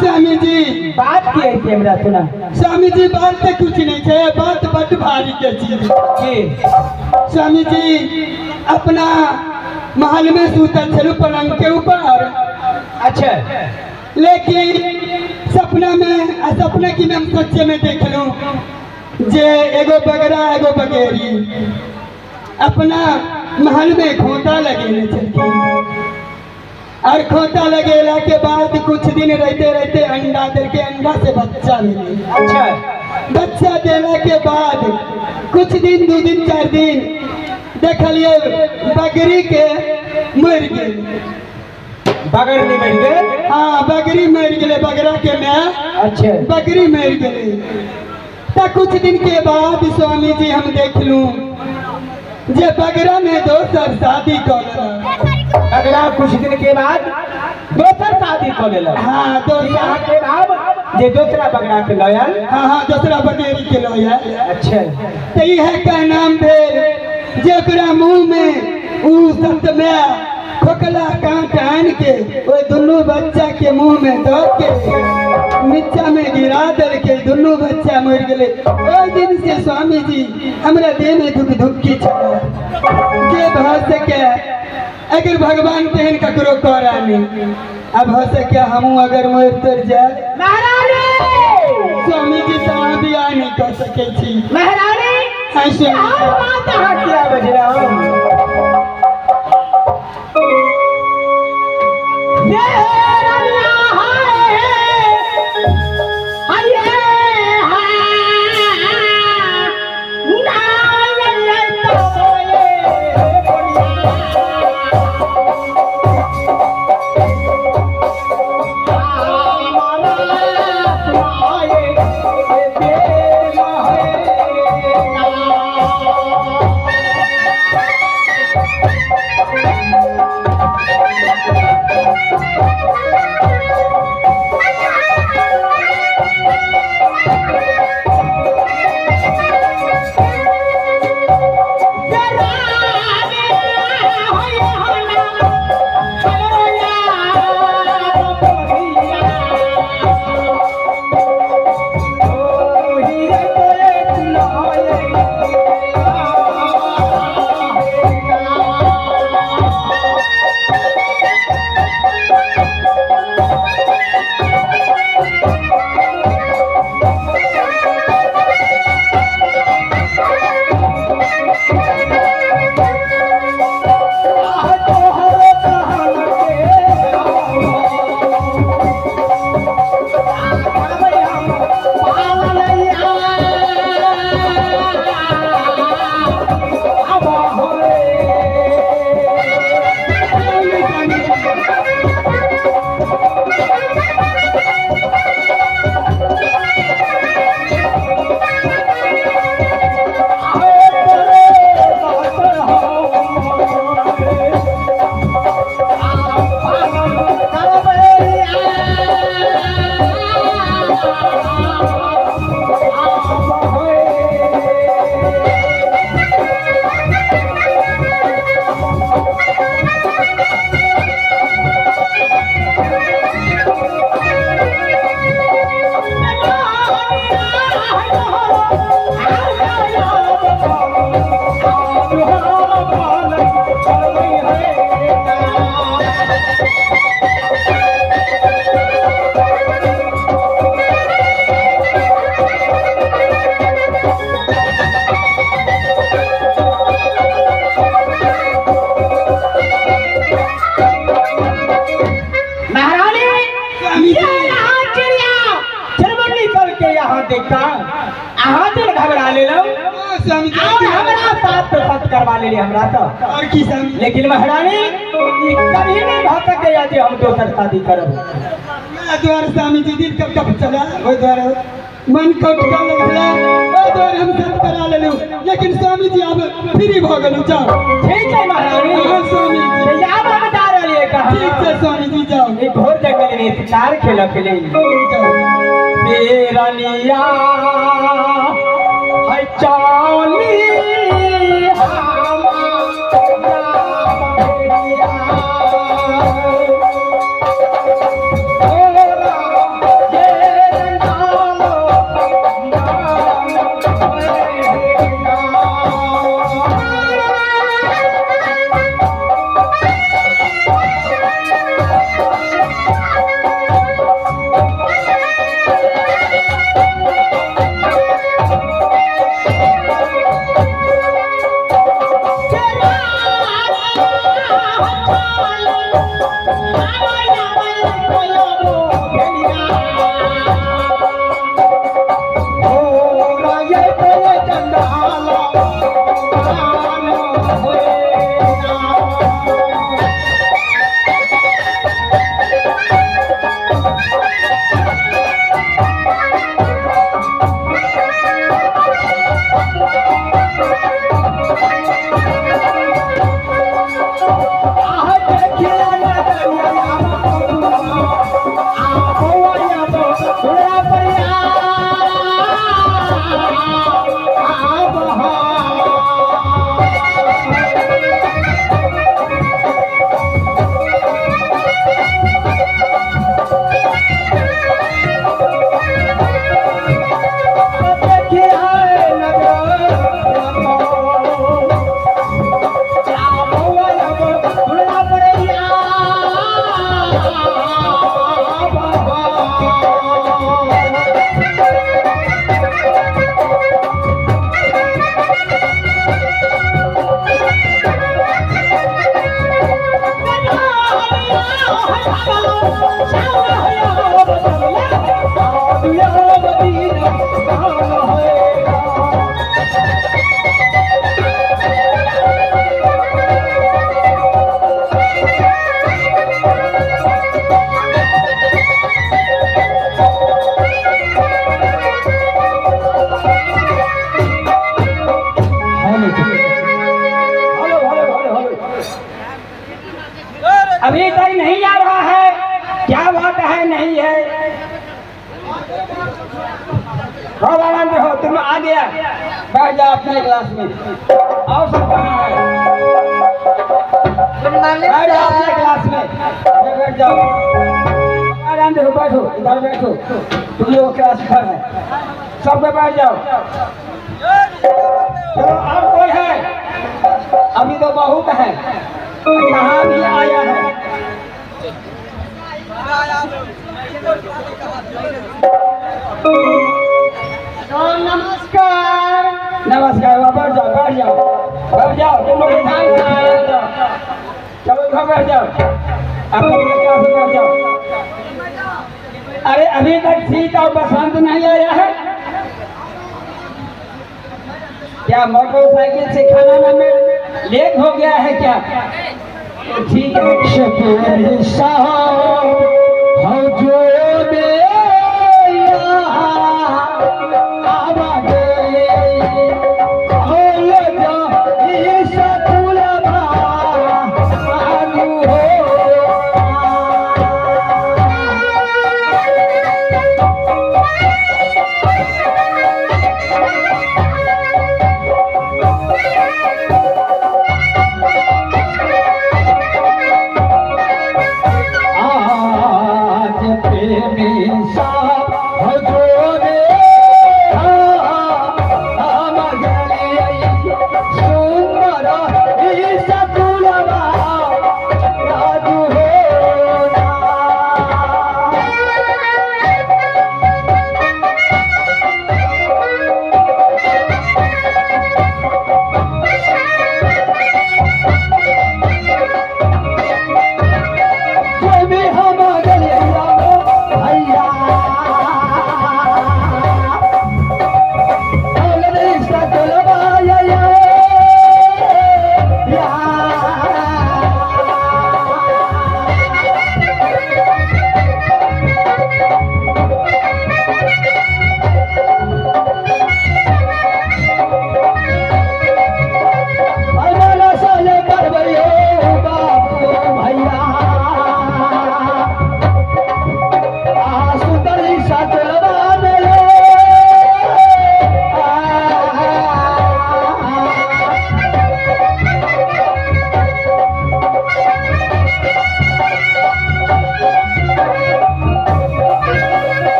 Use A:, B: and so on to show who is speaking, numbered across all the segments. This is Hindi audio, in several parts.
A: स्वामी जी
B: बात की है कि हमरा सुना
A: स्वामी जी बात तो कुछ नहीं है, बात बट भारी के चीज
B: की
A: स्वामी जी अपना महल में सूतल छलू पलंग के ऊपर।
B: अच्छा
A: लेकिन सपना की हम सच्चे में देख लूं जे एगो बगरा एगो बगेरी अपना महल में खोता लगेले छलखिन और खोता लगेला के बाद कुछ दिन रहते रहते अंडा दे के अंडा से बच्चा मिले।
B: अच्छा
A: बच्चा देला के बाद कुछ दिन 2 दिन 4 दिन देखलिए बकरी के मर गए।
B: बगर नहीं मर गए?
A: हाँ बकरी मर गए, बगरा के मैं
B: अच्छा
A: बकरी मर गए। तो कुछ दिन के बाद स्वामी जी हम देख लूं जे बगरा ने दोसर शादी कर
B: बगरा कुछ दिन के बाद दोसर शादी कर लेला।
A: हाँ
B: यहाँ के बाद जे दूसरा बगरा के लयल।
A: हाँ दूसरा बकरी के लोयल।
B: अच्छा
A: तो यह का नाम भेल जेकरा मुंह में उ सत में खोखला कांट आन के वो दोनों बच्चा के मुंह में दो के नीचा में गिरा दल के दोनों बच्चा मर गए। ओई दिन से स्वामी जी हमरा देह में दुख दुखी छला जे भ सके अगर भगवान तेहन ककरो करानी अब हो सके हमू अगर मर तर जाए
B: महारानी
A: स्वामी जी तना बियाह नहीं कर सके छी।
B: महारानी
A: हाँ स्वामी
B: बात क्या बज रहा हूँ करवा ले हमरा तो
A: और की स्वामी
B: लेकिन महारानी कभी नहीं भ सके जे हम दोसर शादी करब।
A: द्वार स्वामी जी दिन कब चला वो द्वार मन कटका लगला ओ द्वार हम सब करा लेलु लेकिन स्वामी जी अब फ्री भ गेलु। जाओ
B: ठीक है महारानी।
A: हाँ स्वामी जी
B: या बता रही कहां
A: ठीक है स्वामी जी जाओ
B: एक घोर जंगल में शिकार खेल के लिए बेरनिया है चाली Oh अभी तक नहीं आ रहा है, क्या बात है? नहीं है, बहुत आनंद हो, तुम आ गया, बैठ जाओ अपने क्लास में। और सब कहाँ है? बैठ जाओ अपने क्लास में, बैठ जाओ, आनंद हो, बैठो, इधर बैठो, तुम लोग क्लास पर है, सब में बैठ जाओ। चलो और कोई है? अभी तो बहुत है, कहाँ भी आया है?
A: नमस्कार।
B: नमस्कार, बैठ जाओ, बैठ जाओ, बैठ जाओ, तुम लोग ध्यान से बैठ जाओ। चलो इधर बैठ जाओ, अपने क्लास में बैठ जाओ। अरे अभी तक शीत और बसंत नहीं आया है क्या? मोटरसाइकिल से खाना ना में लेट हो गया है क्या? ठीक है,
A: शकील साहब हो जो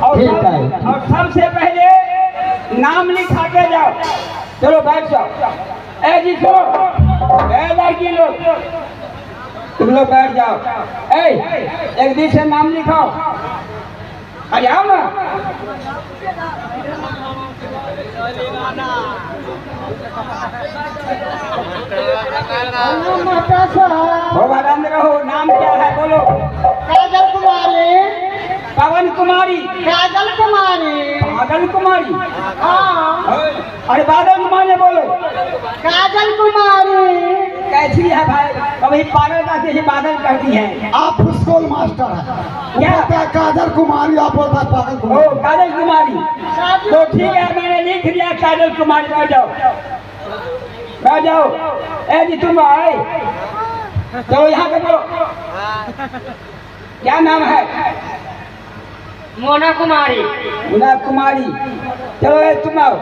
B: और सबसे पहले नाम लिखा के जाओ। चलो बैठ जाओ। ए जी सुनो, ए लड़की लोग तुम लोग बैठ जाओ। ए एक दिन से नाम लिखाओ। आ जाओ ना।
A: माता साहब
B: हो आनंद रहो। नाम क्या है बोलो?
A: काजल कुमारी।
B: पवन कुमारी।
A: काजल कुमारी।
B: बादल कुमारी।
A: हाँ
B: अरे बादल कुमारी बोलो।
A: काजल कुमारी।
B: कैसी है भाई? कभी पागल करती है, बादल करती है।
C: आप स्कूल मास्टर हैं।
B: क्या?
C: बोलता है काजल कुमारी, आप बोलता है पागल
B: ओ
C: कुमारी।
B: काजल कुमारी। तो ठीक है, मैंने लिख दिया काजल कुमारी। बैठ जाओ, बैठ जाओ। ए जी तुम आए, चलो यहाँ पे बोलो। क्या नाम है?
A: मोना कुमारी।
B: मुना कुमारी। चलो ए तुम आओ।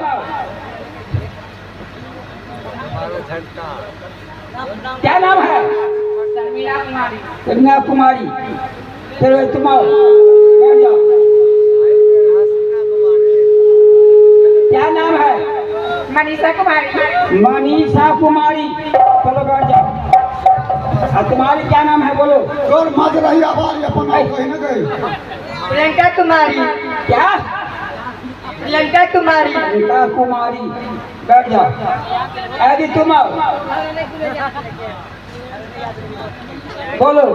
B: क्या नाम है?
A: शर्मिला कुमारी।
B: कन्या कुमारी। चलो ए तुम आओ, बैठ जाओ। क्या नाम है?
A: मनीषा कुमारी।
B: मनीषा कुमारी। चलो बैठ जाओ। तुम्हारी क्या नाम है बोलो?
C: जोर मज रही आवाज अपन नाम कहीं ना कहीं।
A: प्रियंका कुमारी।
B: क्या?
A: प्रियंका कुमारी।
B: प्रियंका कुमारी। बैठ जाओ। यदि तुम आओ, बोलो।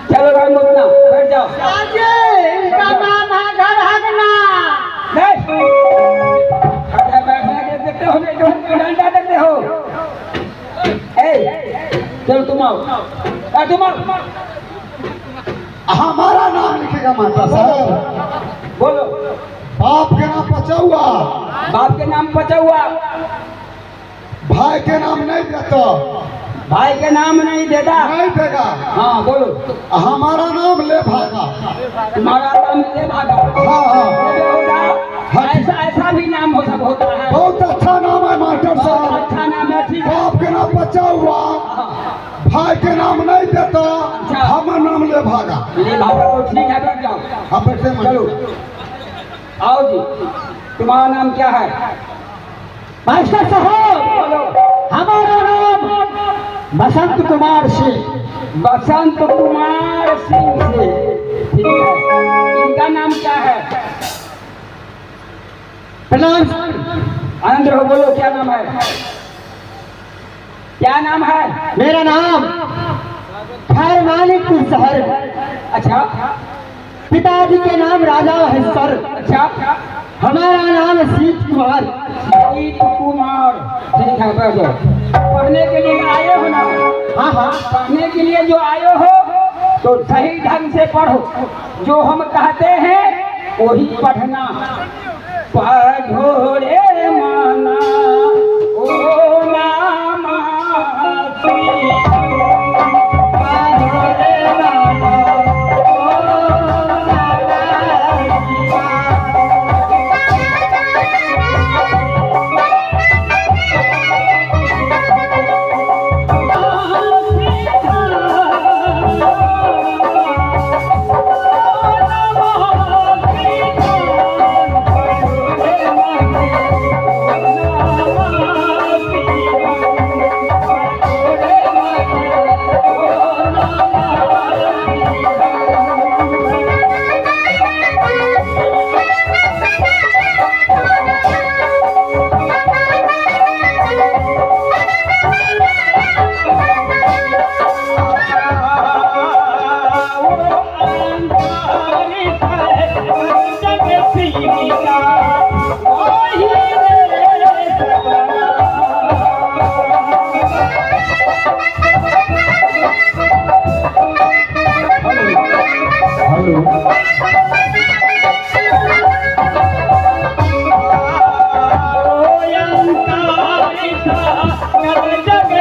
B: चलो भाई मुन्ना, बैठ जाओ।
A: इनका नाम है घर हगना।
B: बैठ। अरे बैठने के देखते हो, डंडा देखते हो। ए, चलो तुम आओ। तुम आओ।
C: हमारा नाम लिखेगा माता साहब।
B: बोलो।
C: बाप के नाम पचौआ,
B: बाप के नाम पचौआ।
C: भाई के नाम नहीं देता।
B: भाई के नाम नहीं देता।
C: नहीं देगा।
B: हाँ बोलो।
C: हमारा नाम ले भागा।
B: तुम्हारा नाम ले भागा।
C: हाँ हाँ,
B: ऐसा ऐसा भी नाम हो सब होता है।
C: बहुत अच्छा नाम है मास्टर
B: बहुत
C: साहब।
B: अच्छा नाम है। ठीक है।
C: बाप के नाम पचौआ, भाई के नाम नहीं देता, हमारा नाम ले भागा।
B: ले भागा तो ठीक है, बैठ जाओ।
C: अब बैठे
B: चलो आओ जी। तुम्हारा नाम क्या है?
A: मास्टर साहब
B: बोलो।
A: हमारा नाम बसंत कुमार सिंह।
B: बसंत कुमार सिंह से। ठीक है। इनका नाम क्या है?
A: प्रणाम।
B: आनंद रहो। बोलो क्या नाम है? क्या नाम है?
A: मेरा नाम खैर मालिकपुर शहर।
B: अच्छा
A: पिताजी के नाम राजा है सर।
B: अच्छा।
A: हमारा नाम सीत कुमार।
B: सीत कुमार। ठीक है, बैठ जाओ। पढ़ने के लिए आए हो ना?
A: हाँ हाँ
B: पढ़ने के लिए जो आए हो तो सही ढंग से पढ़ो। जो हम कहते हैं वही पढ़ना। पढ़ो रे माना ओ नामा पढ़ो रे माना ओ जग